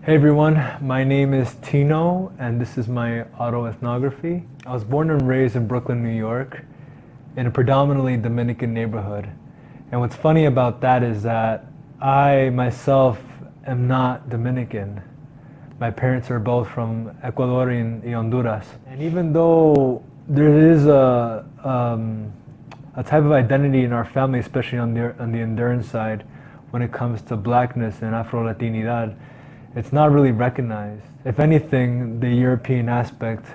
Hey everyone, my name is Tino and this is my auto-ethnography. I was born and raised in Brooklyn, New York in a predominantly Dominican neighborhood. And what's funny about that is that I myself am not Dominican. My parents are both from Ecuador and Honduras. And even though there is a type of identity in our family, especially on the Honduran side, when it comes to blackness and Afro-Latinidad, it's not really recognized. If anything, the European aspect,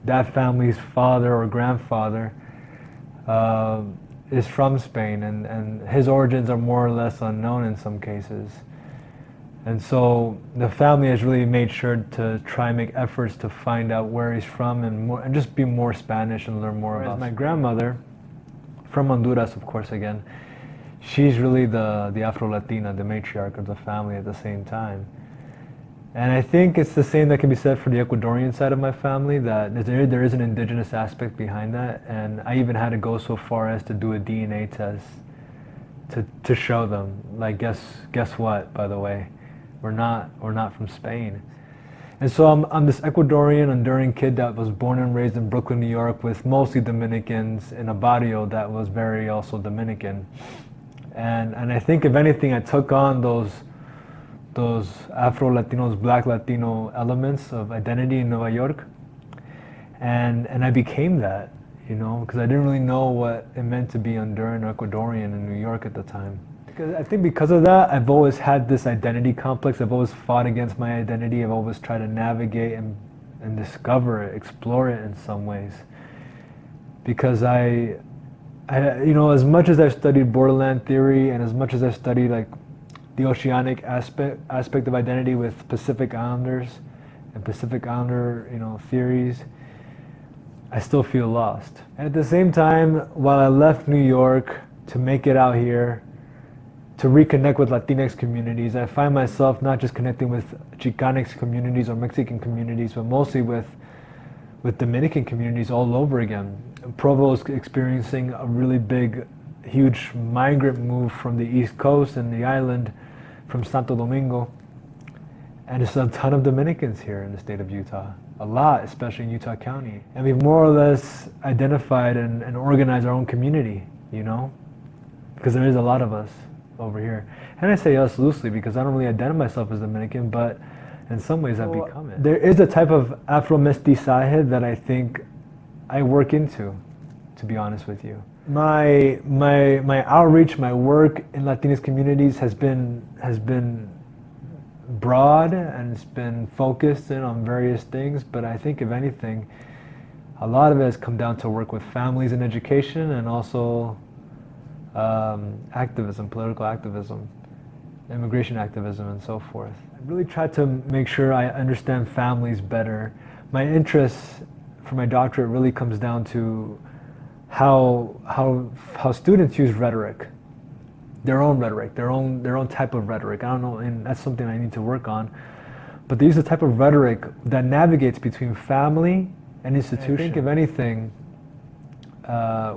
that family's father or grandfather is from Spain, and his origins are more or less unknown in some cases. And so the family has really made sure to try and make efforts to find out where he's from and just be more Spanish and learn more about. My grandmother, from Honduras, of course, again, she's really the Afro-Latina, the matriarch of the family at the same time. And I think it's the same that can be said for the Ecuadorian side of my family, that there is an indigenous aspect behind that, and I even had to go so far as to do a DNA test to show them, like, guess what, by the way, we're not from Spain. And so I'm this Ecuadorian, Honduran kid that was born and raised in Brooklyn, New York, with mostly Dominicans in a barrio that was very also Dominican. And I think if anything, I took on those Afro-Latinos, Black Latino elements of identity in New York, and I became that, because I didn't really know what it meant to be Honduran or Ecuadorian in New York at the time. I think because of that, I've always had this identity complex. I've always fought against my identity. I've always tried to navigate and discover it, explore it in some ways. Because I as much as I've studied borderland theory and as much as I've studied like the oceanic aspect of identity with Pacific Islanders and Pacific Islander, theories, I still feel lost. And at the same time, while I left New York to make it out here, to reconnect with Latinx communities, I find myself not just connecting with Chicanx communities or Mexican communities, but mostly with Dominican communities all over again. Provo is experiencing a really big, huge migrant move from the East Coast and the island from Santo Domingo. And there's a ton of Dominicans here in the state of Utah. A lot, especially in Utah County. And we've more or less identified and organized our own community, because there is a lot of us over here. And I say us loosely because I don't really identify myself as Dominican, but in some ways I've become it. There is a type of Afro-mestizaje that I think I work into, to be honest with you. My outreach, my work in Latinx communities has been broad and it's been focused in on various things, but I think if anything, a lot of it has come down to work with families in education and also activism, political activism, immigration activism, and so forth. I really tried to make sure I understand families better. My interest for my doctorate really comes down to how students use rhetoric, their own rhetoric, their own type of rhetoric. I don't know, and that's something I need to work on. But they use a type of rhetoric that navigates between family and institution. I think if anything,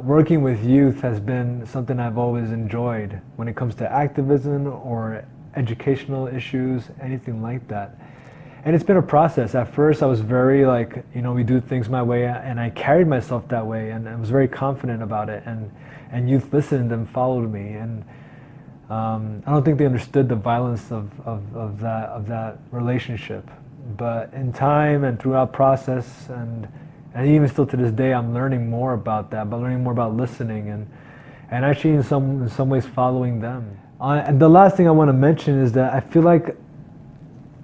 working with youth has been something I've always enjoyed when it comes to activism or educational issues, anything like that. And it's been a process. At first I was very we do things my way, and I carried myself that way, and I was very confident about it, and youth listened and followed me, and I don't think they understood the violence of that relationship. But in time and throughout process, and even still to this day, I'm learning more about that, but learning more about listening and actually in some ways following them. And the last thing I want to mention is that I feel like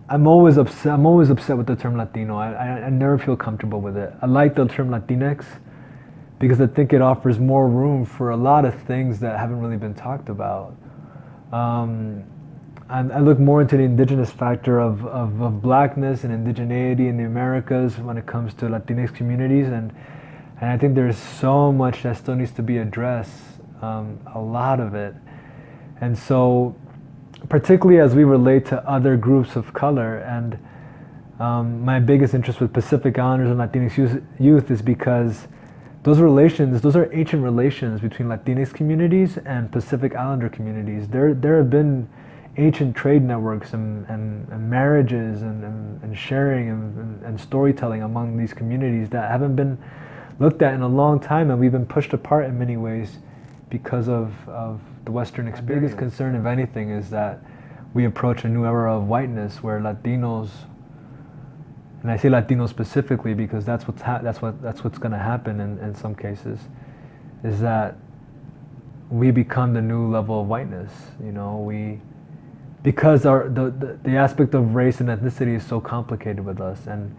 I'm always upset with the term Latino. I never feel comfortable with it. I like the term Latinx because I think it offers more room for a lot of things that haven't really been talked about. I look more into the indigenous factor of blackness and indigeneity in the Americas when it comes to Latinx communities, and I think there's so much that still needs to be addressed, a lot of it. And so, particularly as we relate to other groups of color, and my biggest interest with Pacific Islanders and Latinx youth is because those are ancient relations between Latinx communities and Pacific Islander communities. There have been ancient trade networks and marriages and sharing and storytelling among these communities that haven't been looked at in a long time, and we've been pushed apart in many ways because of the Western experience. Biggest concern, if anything, is that we approach a new era of whiteness where Latinos, and I say Latinos specifically because that's what's going to happen in some cases, is that we become the new level of whiteness. You know, because the aspect of race and ethnicity is so complicated with us, and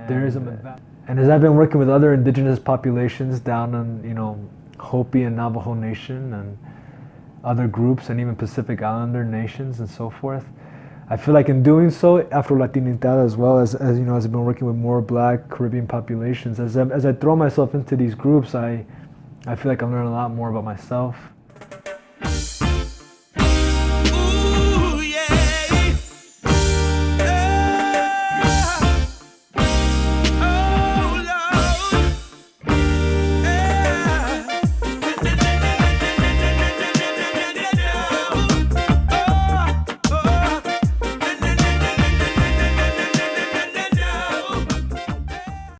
there is and as I've been working with other indigenous populations down in, you know, Hopi and Navajo Nation and other groups and even Pacific Islander nations and so forth, I feel like in doing so, Afro-Latinidad as well as you know, as I've been working with more Black Caribbean populations, as I throw myself into these groups, I feel like I'm learning a lot more about myself.